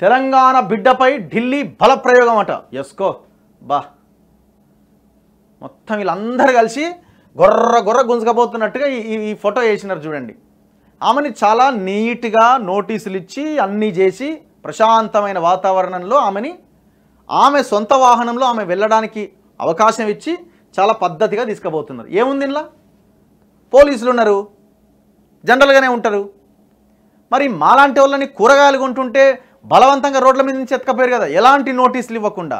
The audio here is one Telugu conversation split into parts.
తెలంగాణ బిడ్డపై ఢిల్లీ బలప్రయోగం అట. ఎస్కో బా, మొత్తం వీళ్ళందరూ కలిసి గొర్ర గొర్ర గుంజుకపోతున్నట్టుగా ఈ ఫోటో వేసినారు చూడండి. ఆమెని చాలా నీట్గా నోటీసులు ఇచ్చి అన్నీ చేసి ప్రశాంతమైన వాతావరణంలో ఆమె సొంత వాహనంలో ఆమె వెళ్ళడానికి అవకాశం ఇచ్చి చాలా పద్ధతిగా తీసుకుపోతున్నారు. ఏముంది ఇలా? పోలీసులు ఉన్నారు, జనరల్గానే ఉంటారు. మరి మాలాంటి వాళ్ళని కూరగాయలు కొంటుంటే బలవంతంగా రోడ్ల మీద నుంచి ఎత్తుకపోయారు కదా, ఎలాంటి నోటీసులు ఇవ్వకుండా,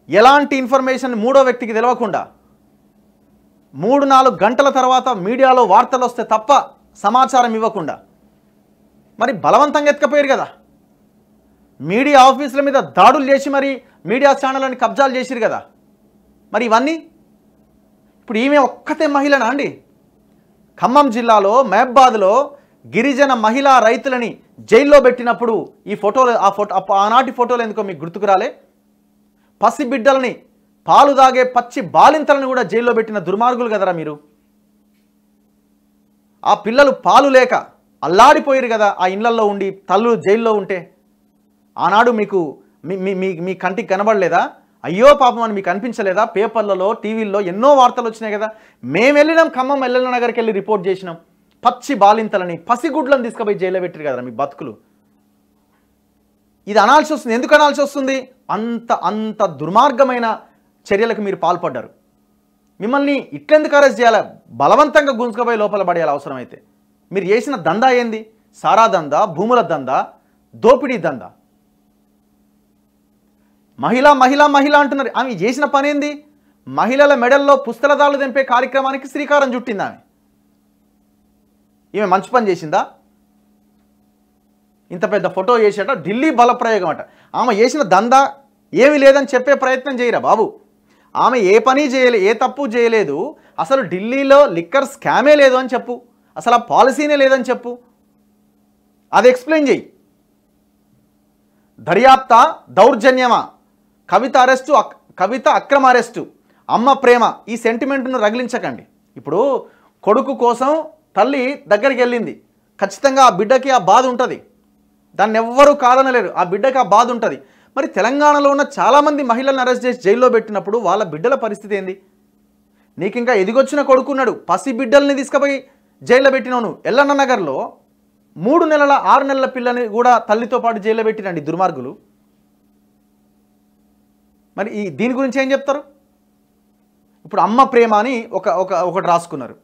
ఎలాంటి ఇన్ఫర్మేషన్ మూడో వ్యక్తికి తెలియకుండా 3-4 గంటల తర్వాత మీడియాలో వార్తలు వస్తే తప్ప సమాచారం ఇవ్వకుండా మరి బలవంతంగా ఎత్తుకపోయారు కదా. మీడియా ఆఫీసుల మీద దాడులు చేసి మరి మీడియా ఛానళ్ళని కబ్జాలు చేసిరు కదా. మరి ఇవన్నీ ఇప్పుడు ఈమె ఒక్కతే మహిళనా అండి? ఖమ్మం జిల్లాలో మహబాద్లో గిరిజన మహిళా రైతులని జైల్లో పెట్టినప్పుడు ఈ ఫోటోలు ఆనాటి ఫోటోలు ఎందుకో మీకు గుర్తుకు రాలే? పసిబిడ్డలని, పాలు దాగే పచ్చి బాలింతలను కూడా జైల్లో పెట్టిన దుర్మార్గులు కదరా మీరు. ఆ పిల్లలు పాలు లేక అల్లాడిపోయారు కదా ఆ ఇళ్లల్లో ఉండి, తల్లు జైల్లో ఉంటే. ఆనాడు మీకు మీ కంటికి కనబడలేదా? అయ్యో పాపం అని మీకు అనిపించలేదా? పేపర్లలో, టీవీల్లో ఎన్నో వార్తలు వచ్చినాయి కదా. మేము వెళ్ళినాం, ఖమ్మం ఎల్లెల్ల నగర్కి వెళ్ళి రిపోర్ట్ చేసినాం. పచ్చి బాలింతలని, పసిగుడ్లను తీసుకుపోయి జైల్లో పెట్టారు కదా మీ బతుకులు. ఇది అనాల్సి వస్తుంది. ఎందుకు అనాల్సి వస్తుంది? అంత దుర్మార్గమైన చర్యలకు మీరు పాల్పడ్డారు. మిమ్మల్ని ఇట్లెందుకు అరెస్ట్ చేయాలి? బలవంతంగా గుంజుకుపోయి లోపల పడేయాలి అవసరమైతే. మీరు చేసిన దందా ఏంది? సారా దందా, భూముల దందా, దోపిడీ దందా. మహిళ అంటున్నారు. ఆమె చేసిన పని ఏంది? మహిళల మెడల్లో పుస్తలదాళ్ళు తెంపే కార్యక్రమానికి శ్రీకారం చుట్టింది ఆమె. ఈమె మంచి పని చేసిందా? ఇంత పెద్ద ఫోటో చేసేట ఢిల్లీ బలప్రయోగం అట. ఆమె చేసిన దందా ఏమీ లేదని చెప్పే ప్రయత్నం చేయరా బాబు. ఆమె ఏ పని చేయలేదు, ఏ తప్పు చేయలేదు. అసలు ఢిల్లీలో లిక్కర్ స్కామే లేదు అని చెప్పు, అసలు ఆ పాలసీనే లేదని చెప్పు, అది ఎక్స్ప్లెయిన్ చేయి. దర్యాప్త దౌర్జన్యమా? కవిత అక్రమ అరెస్టు, అమ్మ ప్రేమ, ఈ సెంటిమెంట్ను రగిలించకండి. ఇప్పుడు కొడుకు కోసం తల్లి దగ్గరికి వెళ్ళింది, ఖచ్చితంగా ఆ బిడ్డకి ఆ బాధ ఉంటుంది, దాన్ని ఎవ్వరూ కాదనలేరు. ఆ బిడ్డకి ఆ బాధ ఉంటుంది. మరి తెలంగాణలో ఉన్న చాలామంది మహిళలను అరెస్ట్ చేసి జైల్లో పెట్టినప్పుడు వాళ్ళ బిడ్డల పరిస్థితి ఏంది? నీకు ఇంకా ఎదిగొచ్చిన కొడుకున్నాడు, పసి బిడ్డల్ని తీసుకుపోయి జైల్లో పెట్టినావు. ఎల్లన్న నగర్లో 3 నెలల 6 నెలల పిల్లని కూడా తల్లితో పాటు జైల్లో పెట్టినండి దుర్మార్గులు. మరి దీని గురించి ఏం చెప్తారు? ఇప్పుడు అమ్మ ప్రేమ అని ఒకటి రాసుకున్నారు.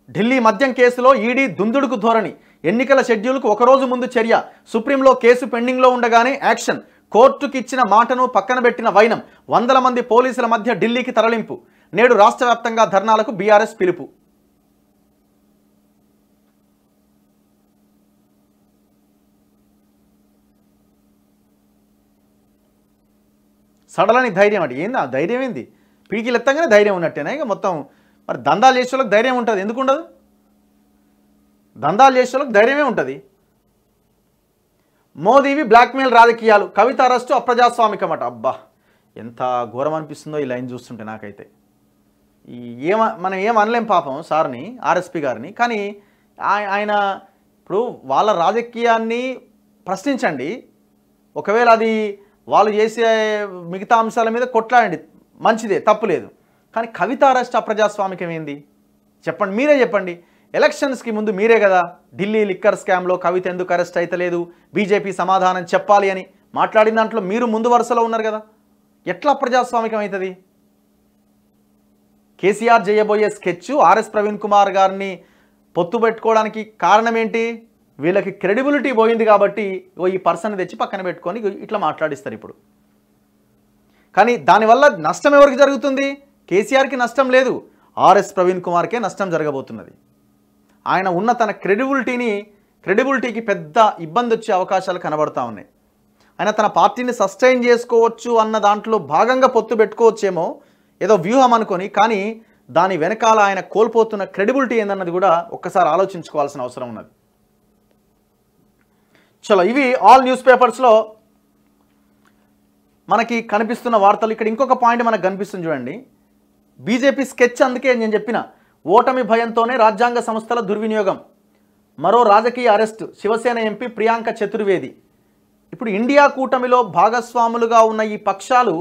ఢిల్లీ మద్యం కేసులో ఈడీ దుందుడుకు ధోరణి, ఎన్నికల షెడ్యూల్కు ఒకరోజు ముందు చర్య, సుప్రీంలో కేసు పెండింగ్లో ఉండగానే యాక్షన్, కోర్టుకి ఇచ్చిన మాటను పక్కన పెట్టిన వైనం, 100 మంది పోలీసుల మధ్య ఢిల్లీకి తరలింపు, నేడు రాష్ట్ర వ్యాప్తంగా ధర్నాలకు బీఆర్ఎస్ పిలుపు. సడలని ధైర్యం అంటే ఏంది? ఆ ధైర్యం ఏంది? పీకిలు ఎత్తంగానే ధైర్యం ఉన్నట్టేనా? ఇక మొత్తం మరి దందాలు చేసే వాళ్ళకి ధైర్యం ఉంటుంది, ఎందుకు ఉండదు? దందాలు చేసే వాళ్ళకి ధైర్యమే ఉంటుంది. మోదీవి బ్లాక్మెయిల్ రాజకీయాలు, కవిత అరెస్టు అప్రజాస్వామికం అట. అబ్బా, ఎంత ఘోరం అనిపిస్తుందో ఈ లైన్ చూస్తుంటే నాకైతే. మనం ఏం అనలేం పాపం సార్ని, ఆర్ఎస్పీ గారిని. కానీ ఆయన ఇప్పుడు వాళ్ళ రాజకీయాన్ని ప్రశ్నించండి, ఒకవేళ అది వాళ్ళు చేసే మిగతా అంశాల మీద కొట్లాడండి, మంచిదే, తప్పులేదు. కానీ కవిత అరెస్ట్ అప్రజాస్వామికం ఏంది చెప్పండి, మీరే చెప్పండి. ఎలక్షన్స్కి ముందు మీరే కదా ఢిల్లీ లిక్కర్ స్కామ్లో కవిత ఎందుకు అరెస్ట్ అయితలేదు, బీజేపీ సమాధానం చెప్పాలి అని మాట్లాడిన దాంట్లో మీరు ముందు వరుసలో ఉన్నారు కదా. ఎట్లా అప్రజాస్వామికం అవుతుంది? కేసీఆర్ చేయబోయే స్కెచ్ ఆర్ఎస్ ప్రవీణ్ కుమార్ గారిని పొత్తు పెట్టుకోవడానికి కారణం ఏంటి? వీళ్ళకి క్రెడిబిలిటీ పోయింది కాబట్టి ఈ పర్సన్ తెచ్చి పక్కన పెట్టుకొని ఇట్లా మాట్లాడిస్తారు ఇప్పుడు. కానీ దానివల్ల నష్టం ఎవరికి జరుగుతుంది? కేసీఆర్కి నష్టం లేదు, ఆర్ఎస్ ప్రవీణ్ కుమార్కే నష్టం జరగబోతున్నది. ఆయన ఉన్న తన క్రెడిబిలిటీకి పెద్ద ఇబ్బంది వచ్చే అవకాశాలు కనబడతా ఉన్నాయి. ఆయన తన పార్టీని సస్టైన్ చేసుకోవచ్చు అన్న దాంట్లో భాగంగా పొత్తు పెట్టుకోవచ్చేమో, ఏదో వ్యూహం అనుకొని. కానీ దాని వెనకాల ఆయన కోల్పోతున్న క్రెడిబిలిటీ ఏందన్నది కూడా ఒక్కసారి ఆలోచించుకోవాల్సిన అవసరం ఉన్నది. చలో, ఇవి ఆల్ న్యూస్ పేపర్స్లో మనకి కనిపిస్తున్న వార్తలు. ఇక్కడ ఇంకొక పాయింట్ మనకు కనిపిస్తుంది చూడండి. బీజేపీ స్కెచ్, అందుకే నేను చెప్పిన ఓటమి భయంతోనే రాజ్యాంగ సంస్థల దుర్వినియోగం. మరో రాజకీయ అరెస్ట్ శివసేన ఎంపీ ప్రియాంక చతుర్వేది. ఇప్పుడు ఇండియా కూటమిలో భాగస్వాములుగా ఉన్న ఈ పక్షాలు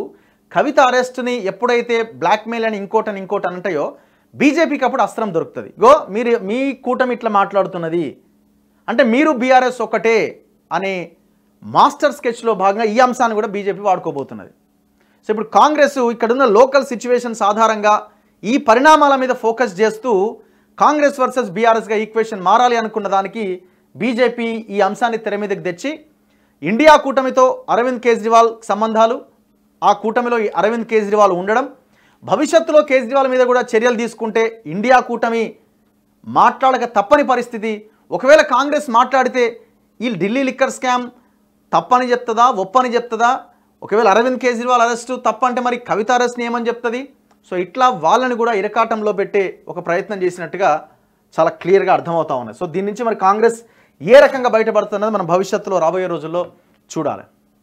కవిత అరెస్ట్ని ఎప్పుడైతే బ్లాక్మెయిల్ అని ఇంకోటి అంటాయో బీజేపీకి అప్పుడు అస్త్రం దొరుకుతుంది. మీ కూటమి ఇట్లా మాట్లాడుతున్నది అంటే మీరు బీఆర్ఎస్ ఒకటే అనే మాస్టర్ స్కెచ్లో భాగంగా ఈ అంశాన్ని కూడా బీజేపీ వాడుకోబోతున్నది. సో ఇప్పుడు కాంగ్రెస్ ఇక్కడున్న లోకల్ సిచ్యువేషన్స్ ఆధారంగా ఈ పరిణామాల మీద ఫోకస్ చేస్తూ కాంగ్రెస్ వర్సెస్ బీఆర్ఎస్గా ఈక్వేషన్ మారాలి అనుకున్న దానికి బీజేపీ ఈ అంశాన్ని తెర మీదకి తెచ్చి ఇండియా కూటమితో అరవింద్ కేజ్రీవాల్ సంబంధాలు, ఆ కూటమిలో ఈ అరవింద్ కేజ్రీవాల్ ఉండడం, భవిష్యత్తులో కేజ్రీవాల్ మీద కూడా చర్యలు తీసుకుంటే ఇండియా కూటమి మాట్లాడక తప్పని పరిస్థితి, ఒకవేళ కాంగ్రెస్ మాట్లాడితే ఈ ఢిల్లీ లిక్కర్ స్కామ్ తప్పని చెప్తుందా ఒప్పని చెప్తుందా, ఒకవేళ అరవింద్ కేజ్రీవాల్ అరెస్టు తప్పంటే మరి కవిత అరెస్ట్ని ఏమని చెప్తుంది. సో ఇట్లా వాళ్ళని కూడా ఇరకాటంలో పెట్టే ఒక ప్రయత్నం చేసినట్టుగా చాలా క్లియర్గా అర్థమవుతా ఉన్నాయి. సో దీని నుంచి మరి కాంగ్రెస్ ఏ రకంగా బయటపడుతున్నది మనం భవిష్యత్తులో రాబోయే రోజుల్లో చూడాలి.